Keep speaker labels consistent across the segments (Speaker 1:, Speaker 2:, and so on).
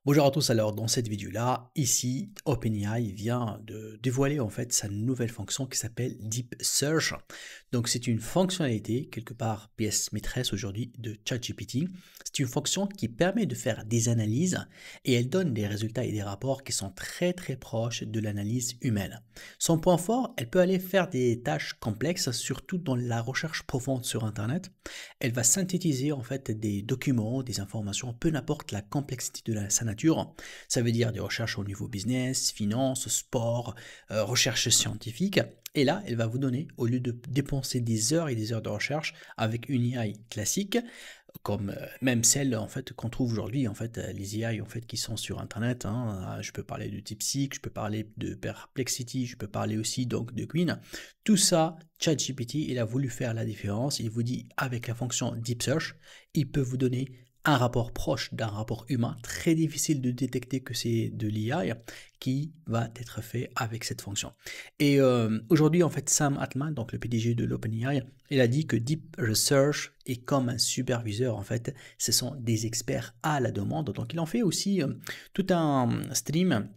Speaker 1: Bonjour à tous, alors dans cette vidéo-là, ici, OpenAI vient de dévoiler en fait sa nouvelle fonction qui s'appelle Deep Search. Donc c'est une fonctionnalité, quelque part pièce maîtresse aujourd'hui de ChatGPT. C'est une fonction qui permet de faire des analyses et elle donne des résultats et des rapports qui sont très proches de l'analyse humaine. Son point fort, elle peut aller faire des tâches complexes, surtout dans la recherche profonde sur Internet. Elle va synthétiser en fait des documents, des informations, peu n'importe la complexité de sa nature. Ça veut dire des recherches au niveau business, finance, sport, recherche scientifique. Et là, elle va vous donner, au lieu de dépenser des heures et des heures de recherche avec une AI classique, comme même celle en fait qu'on trouve aujourd'hui, en fait les AI en fait qui sont sur Internet. Je peux parler de DeepSeek, je peux parler de Perplexity, je peux parler aussi donc de Queen. Tout ça, ChatGPT, il a voulu faire la différence. Il vous dit avec la fonction Deep Search, il peut vous donner un rapport proche d'un rapport humain, très difficile de détecter que c'est de l'IA qui va être fait avec cette fonction. Et aujourd'hui, en fait, Sam Altman, donc le PDG de l'OpenAI, il a dit que Deep Research est comme un superviseur, en fait, ce sont des experts à la demande. Donc il en fait aussi tout un stream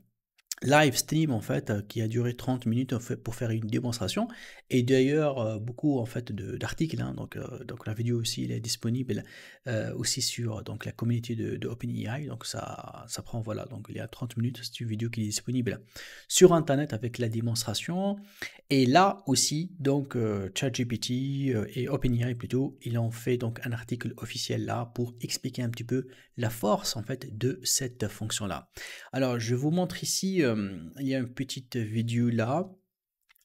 Speaker 1: live stream en fait qui a duré 30 minutes en fait, pour faire une démonstration et d'ailleurs beaucoup en fait d'articles donc la vidéo aussi elle est disponible aussi sur donc la communauté de OpenAI, donc ça prend voilà, donc il y a 30 minutes, c'est une vidéo qui est disponible sur internet avec la démonstration. Et là aussi donc ChatGPT et OpenAI plutôt, ils ont fait donc un article officiel là pour expliquer un petit peu la force en fait de cette fonction là. Alors, je vous montre ici, il y a une petite vidéo là,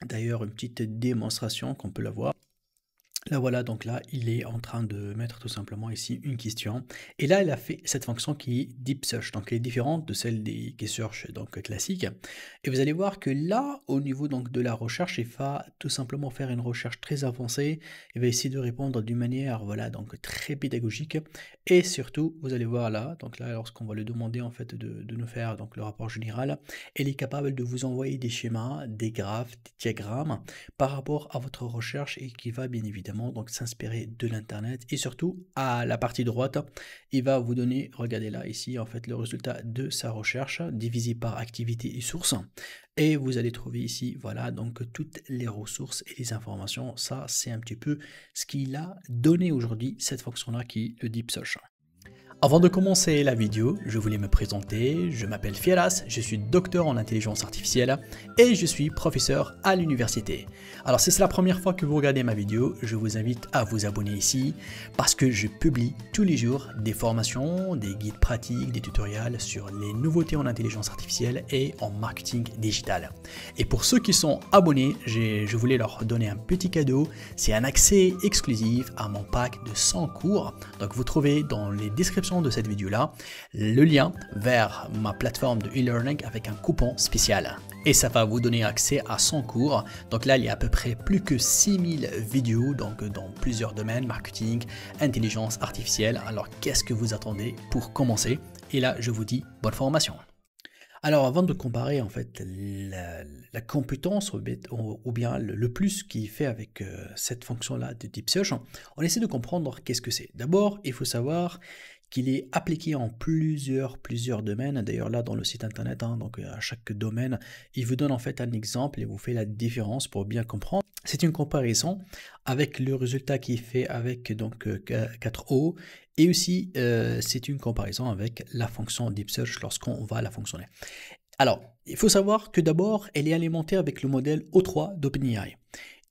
Speaker 1: d'ailleurs une petite démonstration qu'on peut la voir. Là voilà, donc là, il est en train de mettre tout simplement ici une question. Et là, il a fait cette fonction qui est Deep Search, donc elle est différente de celle des search donc classiques. Et vous allez voir que là, au niveau donc de la recherche, il va tout simplement faire une recherche très avancée. Il va essayer de répondre d'une manière, voilà, donc très pédagogique. Et surtout, vous allez voir là, donc là, lorsqu'on va lui demander en fait de nous faire donc le rapport général, elle est capable de vous envoyer des schémas, des graphes, des diagrammes par rapport à votre recherche et qui va bien évidemment donc s'inspirer de l'internet. Et surtout à la partie droite, il va vous donner, regardez là ici en fait le résultat de sa recherche divisé par activité et source, et vous allez trouver ici voilà donc toutes les ressources et les informations. Ça c'est un petit peu ce qu'il a donné aujourd'hui, cette fonction là qui est le Deep Search. Avant de commencer la vidéo, je voulais me présenter, je m'appelle Fieras, je suis docteur en intelligence artificielle et je suis professeur à l'université. Alors si c'est la première fois que vous regardez ma vidéo, je vous invite à vous abonner ici parce que je publie tous les jours des formations, des guides pratiques, des tutoriels sur les nouveautés en intelligence artificielle et en marketing digital. Et pour ceux qui sont abonnés, je voulais leur donner un petit cadeau, c'est un accès exclusif à mon pack de 100 cours. Donc vous trouvez dans les descriptions de cette vidéo là le lien vers ma plateforme de e-learning avec un coupon spécial et ça va vous donner accès à 100 cours. Donc là il y a à peu près plus que 6000 vidéos donc dans plusieurs domaines, marketing, intelligence artificielle. Alors qu'est-ce que vous attendez pour commencer? Et là je vous dis bonne formation. Alors avant de comparer en fait la compétence ou bien le plus qui fait avec cette fonction là de Deep Search, on essaie de comprendre qu'est-ce que c'est. D'abord il faut savoir qu'il est appliqué en plusieurs domaines. D'ailleurs là dans le site internet, donc à chaque domaine, il vous donne en fait un exemple et vous fait la différence pour bien comprendre. C'est une comparaison avec le résultat qui est fait avec donc 4O et aussi c'est une comparaison avec la fonction Deep Search lorsqu'on va la fonctionner. Alors, il faut savoir que d'abord, elle est alimentée avec le modèle O3 d'OpenAI.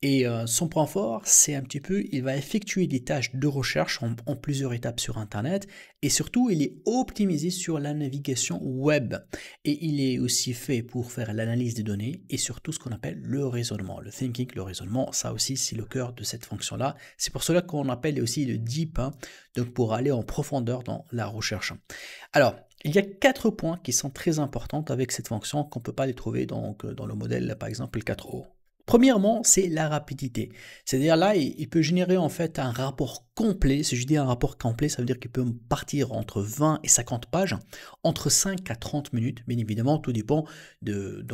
Speaker 1: Et son point fort, c'est un petit peu, il va effectuer des tâches de recherche en plusieurs étapes sur Internet et surtout, il est optimisé sur la navigation web. Et il est aussi fait pour faire l'analyse des données et surtout ce qu'on appelle le raisonnement, le thinking, le raisonnement. Ça aussi, c'est le cœur de cette fonction-là. C'est pour cela qu'on appelle aussi le deep, donc pour aller en profondeur dans la recherche. Alors, il y a 4 points qui sont très importants avec cette fonction qu'on ne peut pas les trouver donc, dans le modèle, par exemple, 4O. Premièrement, c'est la rapidité. C'est-à-dire là, il peut générer en fait un rapport complet. Si je dis un rapport complet, ça veut dire qu'il peut partir entre 20 et 50 pages, entre 5 à 30 minutes. Bien évidemment, tout dépend de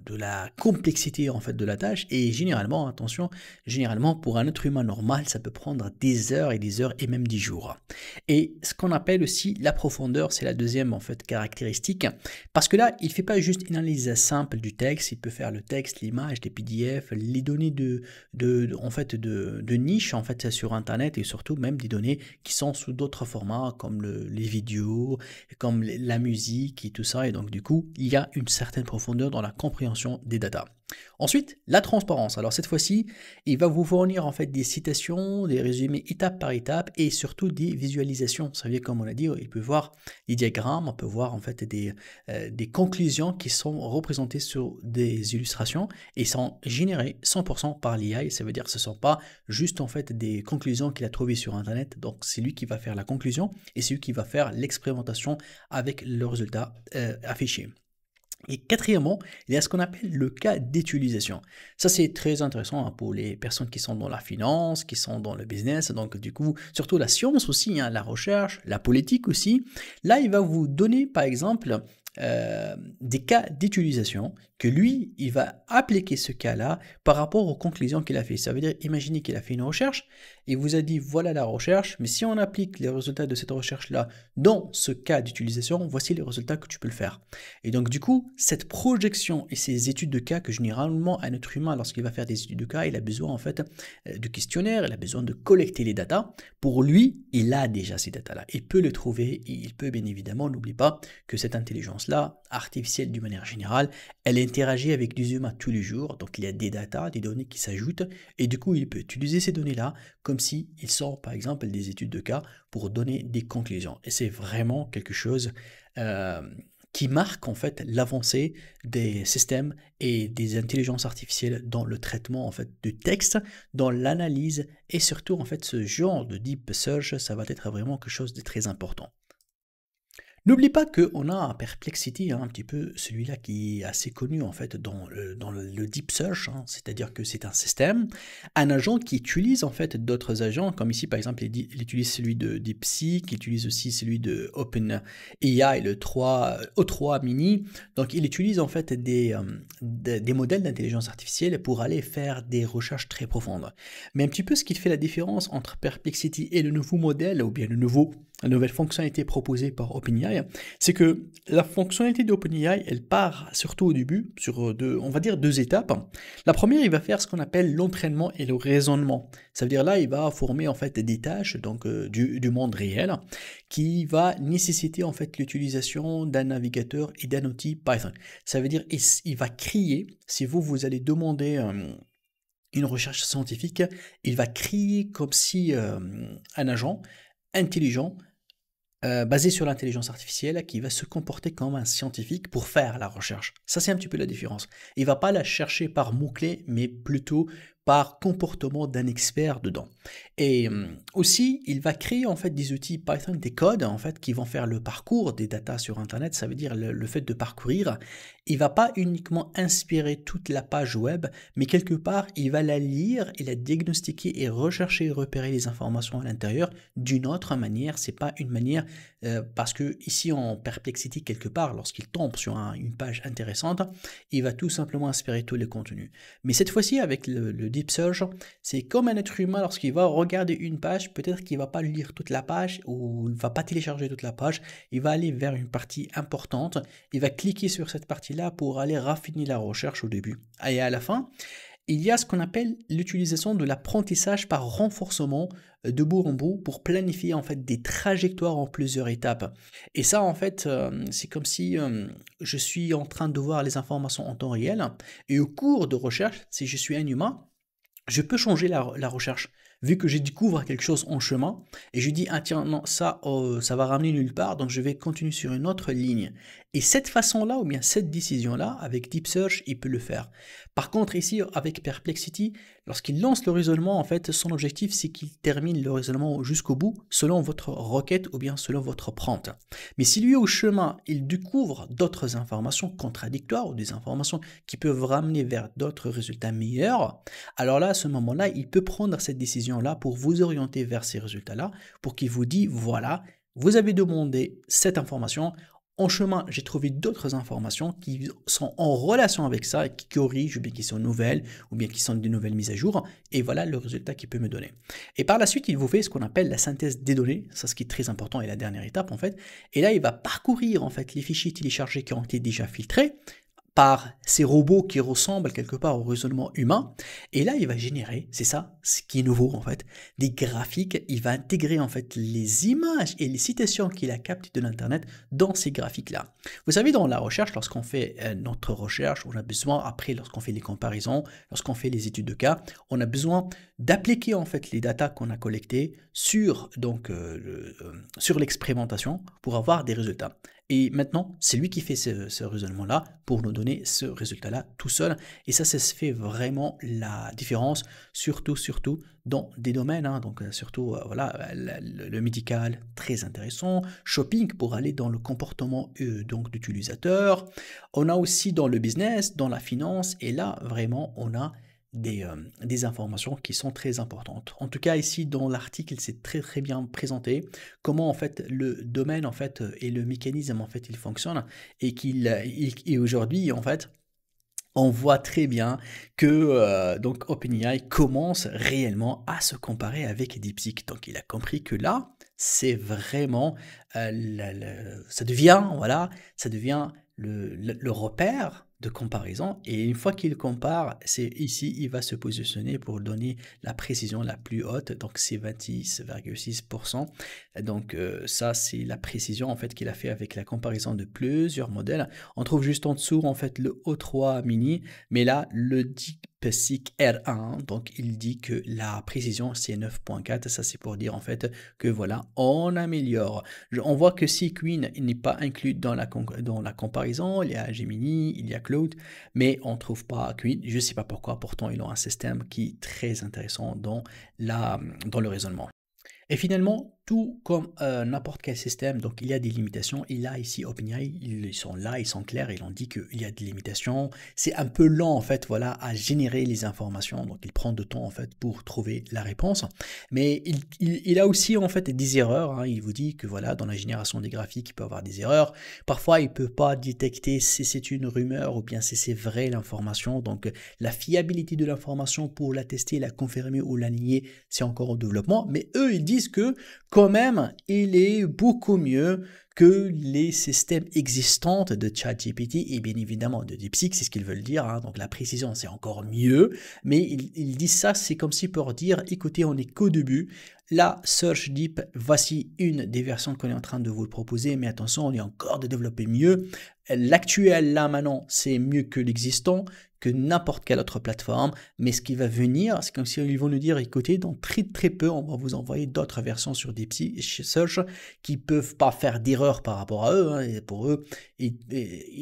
Speaker 1: la complexité en fait de la tâche. Et généralement, attention, généralement pour un être humain normal, ça peut prendre des heures et des heures et même des jours. Et ce qu'on appelle aussi la profondeur, c'est la deuxième en fait caractéristique, parce que là, il ne fait pas juste une analyse simple du texte, il peut faire le texte, l'image, les PDF, les données de niche en fait sur Internet et surtout même des données qui sont sous d'autres formats comme les vidéos, comme la musique et tout ça. Et donc du coup, il y a une certaine profondeur dans la compréhension des datas. Ensuite, la transparence. Alors cette fois-ci, il va vous fournir en fait des citations, des résumés étape par étape et surtout des visualisations. Vous savez, comme on l'a dit, il peut voir des diagrammes, on peut voir en fait des conclusions qui sont représentées sur des illustrations et sont générées 100% par l'IA. Et ça veut dire que ce ne sont pas juste en fait des conclusions qu'il a trouvées sur Internet. Donc c'est lui qui va faire la conclusion et c'est lui qui va faire l'expérimentation avec le résultat affiché. Et quatrièmement, il y a ce qu'on appelle le cas d'utilisation. Ça, c'est très intéressant pour les personnes qui sont dans la finance, qui sont dans le business, donc du coup, surtout la science aussi, la recherche, la politique aussi. Là, il va vous donner, par exemple, des cas d'utilisation que lui, il va appliquer ce cas-là par rapport aux conclusions qu'il a fait. Ça veut dire, imaginez qu'il a fait une recherche et vous a dit, voilà la recherche, mais si on applique les résultats de cette recherche-là dans ce cas d'utilisation, voici les résultats que tu peux le faire. Et donc, du coup, cette projection et ces études de cas que généralement un être humain, lorsqu'il va faire des études de cas, il a besoin en fait de questionnaires, il a besoin de collecter les datas. Pour lui, il a déjà ces datas-là. Il peut les trouver et il peut bien évidemment, n'oublie pas que cette intelligence-là, artificielle d'une manière générale, elle interagit avec des humains tous les jours. Donc, il y a des datas, des données qui s'ajoutent et du coup, il peut utiliser ces données-là comme si il sort par exemple des études de cas pour donner des conclusions. Et c'est vraiment quelque chose qui marque en fait l'avancée des systèmes et des intelligences artificielles dans le traitement en fait de texte, dans l'analyse et surtout en fait ce genre de deep search, ça va être vraiment quelque chose de très important. N'oublie pas qu'on a un Perplexity, un petit peu celui-là qui est assez connu en fait dans le Deep Search, c'est-à-dire que c'est un système, un agent qui utilise en fait d'autres agents, comme ici par exemple il utilise celui de DeepSeek, il utilise aussi celui de OpenAI, le O3 Mini, donc il utilise en fait des modèles d'intelligence artificielle pour aller faire des recherches très profondes. Mais un petit peu ce qui fait la différence entre Perplexity et le nouveau modèle, ou bien la nouvelle fonctionnalité proposée par OpenAI, c'est que la fonctionnalité d'OpenAI, elle part surtout au début sur on va dire deux étapes. La première, il va faire ce qu'on appelle l'entraînement et le raisonnement. Ça veut dire là, il va former en fait des tâches donc du monde réel qui va nécessiter en fait l'utilisation d'un navigateur et d'un outil Python. Ça veut dire il va créer, si vous allez demander une recherche scientifique, il va créer comme si un agent intelligent basé sur l'intelligence artificielle qui va se comporter comme un scientifique pour faire la recherche. Ça, c'est un petit peu la différence. Il ne va pas la chercher par mots-clés, mais plutôt par comportement d'un expert dedans. Et aussi, il va créer en fait des outils Python, des codes en fait qui vont faire le parcours des datas sur Internet. Ça veut dire le fait de parcourir. Il va pas uniquement inspirer toute la page web, mais quelque part, il va la lire et la diagnostiquer et rechercher et repérer les informations à l'intérieur d'une autre manière. C'est pas une manière parce que ici en Perplexity quelque part, lorsqu'il tombe sur une page intéressante, il va tout simplement inspirer tous les contenus. Mais cette fois-ci, avec le Deep Search, c'est comme un être humain lorsqu'il va regarder une page, peut-être qu'il ne va pas lire toute la page ou il ne va pas télécharger toute la page, il va aller vers une partie importante, il va cliquer sur cette partie-là pour aller raffiner la recherche au début. Et à la fin, il y a ce qu'on appelle l'utilisation de l'apprentissage par renforcement de bout en bout pour planifier en fait des trajectoires en plusieurs étapes. Et ça en fait, c'est comme si je suis en train de voir les informations en temps réel et au cours de recherche, si je suis un humain, je peux changer la recherche. Vu que je découvre quelque chose en chemin et je dis ah tiens non ça va ramener nulle part donc je vais continuer sur une autre ligne et cette façon-là ou bien cette décision-là avec Deep Search il peut le faire. Par contre ici avec Perplexity lorsqu'il lance le raisonnement, en fait, son objectif, c'est qu'il termine le raisonnement jusqu'au bout, selon votre requête ou bien selon votre prompt. Mais si lui, au chemin, il découvre d'autres informations contradictoires ou des informations qui peuvent ramener vers d'autres résultats meilleurs, alors là, à ce moment-là, il peut prendre cette décision-là pour vous orienter vers ces résultats-là, pour qu'il vous dise, voilà, vous avez demandé cette information. En chemin, j'ai trouvé d'autres informations qui sont en relation avec ça, qui corrigent, ou bien qui sont nouvelles, ou bien qui sont des nouvelles mises à jour, et voilà le résultat qu'il peut me donner. Et par la suite, il vous fait ce qu'on appelle la synthèse des données, ça ce qui est très important et la dernière étape en fait, et là il va parcourir en fait les fichiers téléchargés qui ont été déjà filtrés, par ces robots qui ressemblent quelque part au raisonnement humain. Et là, il va générer, c'est ça, ce qui est nouveau en fait, des graphiques. Il va intégrer en fait les images et les citations qu'il a captées de l'Internet dans ces graphiques-là. Vous savez, dans la recherche, lorsqu'on fait notre recherche, on a besoin, après, lorsqu'on fait les comparaisons, lorsqu'on fait les études de cas, on a besoin d'appliquer en fait les datas qu'on a collectées sur, sur l'expérimentation pour avoir des résultats. Et maintenant, c'est lui qui fait ce raisonnement-là pour nous donner ce résultat-là tout seul. Et ça se fait vraiment la différence, surtout dans des domaines, hein, donc surtout voilà, le médical, très intéressant, shopping pour aller dans le comportement donc d'utilisateur. On a aussi dans le business, dans la finance, et là vraiment on a des informations qui sont très importantes. En tout cas, ici, dans l'article, c'est très bien présenté comment, en fait, le domaine, en fait, et le mécanisme, en fait, il fonctionne et et aujourd'hui, en fait, on voit très bien que donc OpenAI commence réellement à se comparer avec DeepSeek. Donc, il a compris que là, c'est vraiment, ça devient le repère de comparaison, et une fois qu'il compare, c'est ici, il va se positionner pour donner la précision la plus haute, donc c'est 26,6%. Donc ça, c'est la précision en fait qu'il a fait avec la comparaison de plusieurs modèles. On trouve juste en dessous en fait le O3 mini, mais là le DeepSeek R1, donc il dit que la précision c'est 9.4, ça c'est pour dire en fait que voilà, on améliore. On voit que Sequin n'est pas inclus dans la comparaison, il y a Gemini, il y a Claude, mais on ne trouve pas Queen, je ne sais pas pourquoi, pourtant ils ont un système qui est très intéressant dans le raisonnement. Et finalement, tout comme n'importe quel système, donc il y a des limitations. Et là, ici, OpenAI, ils sont là, ils sont clairs, ils ont dit qu'il y a des limitations. C'est un peu lent, en fait, voilà, à générer les informations. Donc, il prend de temps, en fait, pour trouver la réponse. Mais il a aussi, en fait, des erreurs. Hein. Il vous dit que, voilà, dans la génération des graphiques, il peut y avoir des erreurs. Parfois, il ne peut pas détecter si c'est une rumeur ou bien si c'est vrai l'information. Donc, la fiabilité de l'information pour la tester, la confirmer ou la nier, c'est encore au développement. Mais eux, ils disent que quand même, il est beaucoup mieux que les systèmes existants de ChatGPT et bien évidemment de DeepSeek, c'est ce qu'ils veulent dire. Hein. Donc la précision, c'est encore mieux. Mais ils disent ça, c'est comme si pour dire, écoutez, on n'est qu'au début. La Search Deep, voici une des versions qu'on est en train de vous proposer, mais attention, on est encore de développer mieux. L'actuel, là, maintenant, c'est mieux que l'existant, que n'importe quelle autre plateforme, mais ce qui va venir, c'est comme si ils vont nous dire, écoutez, dans très peu, on va vous envoyer d'autres versions sur DeepSeek chez Search qui peuvent pas faire d'erreur par rapport à eux, hein, et pour eux,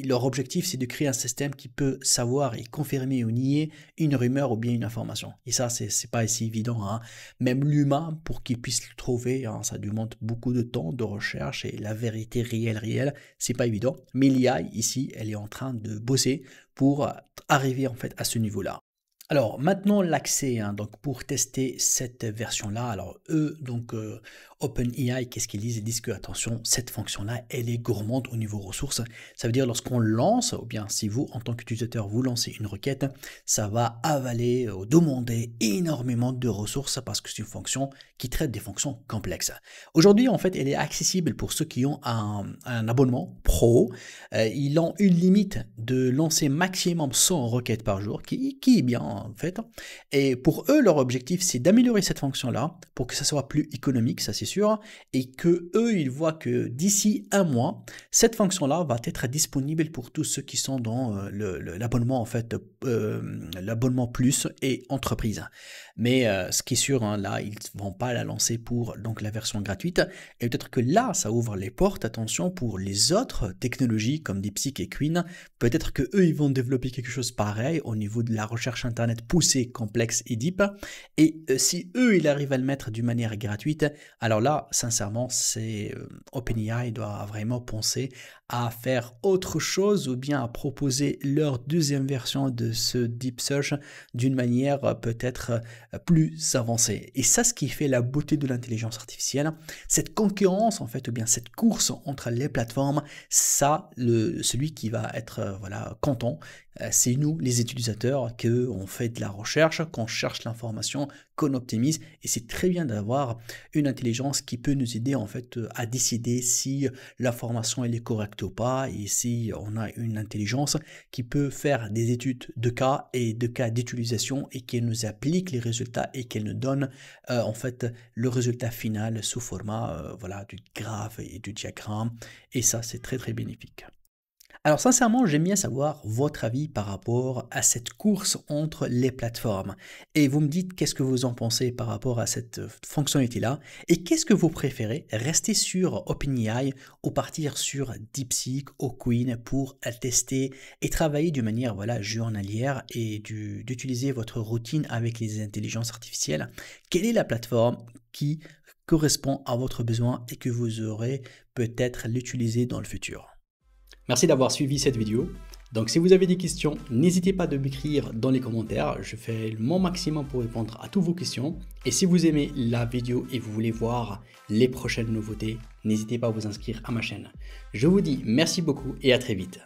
Speaker 1: leur objectif, c'est de créer un système qui peut savoir et confirmer ou nier une rumeur ou bien une information. Et ça, c'est pas si évident, hein. Même l'humain, pour qu'il puisse le trouver, hein, ça demande beaucoup de temps de recherche et la vérité réelle, c'est pas évident. Mais l'IA, ici, elle est en train de bosser pour arriver en fait à ce niveau-là. Alors maintenant l'accès, hein, donc pour tester cette version-là, alors eux, donc OpenAI, qu'est-ce qu'ils disent? Ils disent que attention, cette fonction-là, elle est gourmande au niveau ressources. Ça veut dire lorsqu'on lance, ou bien si vous, en tant qu'utilisateur, vous lancez une requête, ça va avaler ou demander énormément de ressources parce que c'est une fonction qui traite des fonctions complexes. Aujourd'hui, en fait, elle est accessible pour ceux qui ont un abonnement pro. Ils ont une limite de lancer maximum 100 requêtes par jour, qui est bien en fait. Et pour eux, leur objectif, c'est d'améliorer cette fonction-là pour que ça soit plus économique, ça c'est sûr, et que eux, ils voient que d'ici un mois, cette fonction-là va être disponible pour tous ceux qui sont dans l'abonnement en fait, l'abonnement plus et entreprise. Mais ce qui est sûr, hein, là, ils ne vont pas la lancer pour donc la version gratuite. Et peut-être que là, ça ouvre les portes, attention, pour les autres technologies comme DeepSeek et Queen. Peut-être que eux, ils vont développer quelque chose pareil au niveau de la recherche Internet internet poussé, complexe et deep. Et si eux, ils arrivent à le mettre d'une manière gratuite, alors là, sincèrement, OpenAI doit vraiment penser à faire autre chose ou bien à proposer leur deuxième version de ce Deep Search d'une manière peut-être plus avancée. Et ça, ce qui fait la beauté de l'intelligence artificielle, cette concurrence en fait, ou bien cette course entre les plateformes, ça, celui qui va être voilà, content, c'est nous, les utilisateurs, qu'on fait de la recherche, qu'on cherche l'information, qu'on optimise. Et c'est très bien d'avoir une intelligence qui peut nous aider en fait à décider si l'information elle est correcte ou pas, et si on a une intelligence qui peut faire des études de cas et de cas d'utilisation et qui nous applique les résultats et qu'elle nous donne en fait le résultat final sous format voilà, du graphe et du diagramme. Et ça, c'est très très bénéfique. Alors sincèrement, j'aime bien savoir votre avis par rapport à cette course entre les plateformes. Et vous me dites qu'est-ce que vous en pensez par rapport à cette fonctionnalité-là. Et qu'est-ce que vous préférez, rester sur OpenAI ou partir sur DeepSeek ou Queen pour tester et travailler d'une manière voilà, journalière et d'utiliser votre routine avec les intelligences artificielles. Quelle est la plateforme qui correspond à votre besoin et que vous aurez peut-être l'utiliser dans le futur? Merci d'avoir suivi cette vidéo. Donc si vous avez des questions, n'hésitez pas de m'écrire dans les commentaires. Je fais mon maximum pour répondre à toutes vos questions. Et si vous aimez la vidéo et vous voulez voir les prochaines nouveautés, n'hésitez pas à vous inscrire à ma chaîne. Je vous dis merci beaucoup et à très vite.